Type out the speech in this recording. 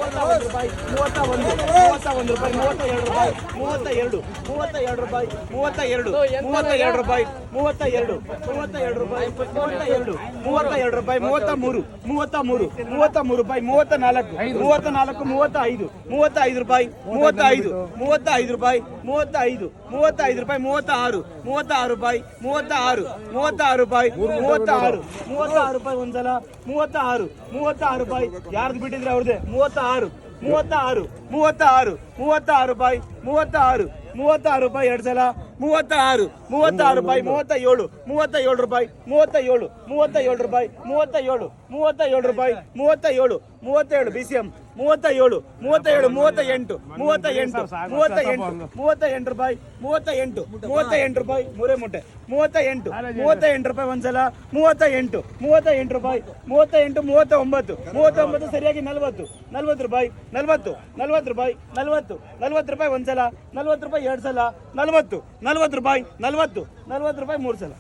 ರೂಪಾಯಿ 31 ರೂಪಾಯಿ 32 ರೂಪಾಯಿ 32 ರೂಪಾಯಿ 32 ರೂಪಾಯಿ 32 ರೂಪಾಯಿ 32 ರೂಪಾಯಿ 33 ರೂಪಾಯಿ 34 35 ರೂಪಾಯಿ 35 ರೂಪಾಯಿ 35 ರೂಪಾಯಿ 36 ರೂಪಾಯಿ 36 ರೂಪಾಯಿ 36 ರೂಪಾಯಿ ಒಂದ್ಸಲ 36 ರೂಪಾಯಿ ಯಾರ್ದು ಬಿಟ್ಟಿದ್ರೆ ಅವ್ರದ್ದೇ 36 ರೂಪಾಯಿ 36 ರೂಪಾಯಿ ಎರಡು ಸಲ 36 ರೂಪಾಯಿ 37 ರೂಪಾಯಿ 37 ರೂಪಾಯಿ 37 ರೂಪಾಯಿ 37 BCM 37 ರೂಪಾಯಿ 38 ರೂಪಾಯಿ ಮೂರೇ ಮೂಟೆ 38 ರೂಪಾಯಿ ಒಂದ್ಸಲ 38 ರೂಪಾಯಿ 39 ಸರಿಯಾಗಿ 40 ರೂಪಾಯಿ 40 ರೂಪಾಯಿ ಒಂದ್ಸಲ 40 ರೂಪಾಯಿ ಎರಡು ಸಲ 40 ರೂಪಾಯಿ 40 ರೂಪಾಯಿ ಮೂರು ಸಲ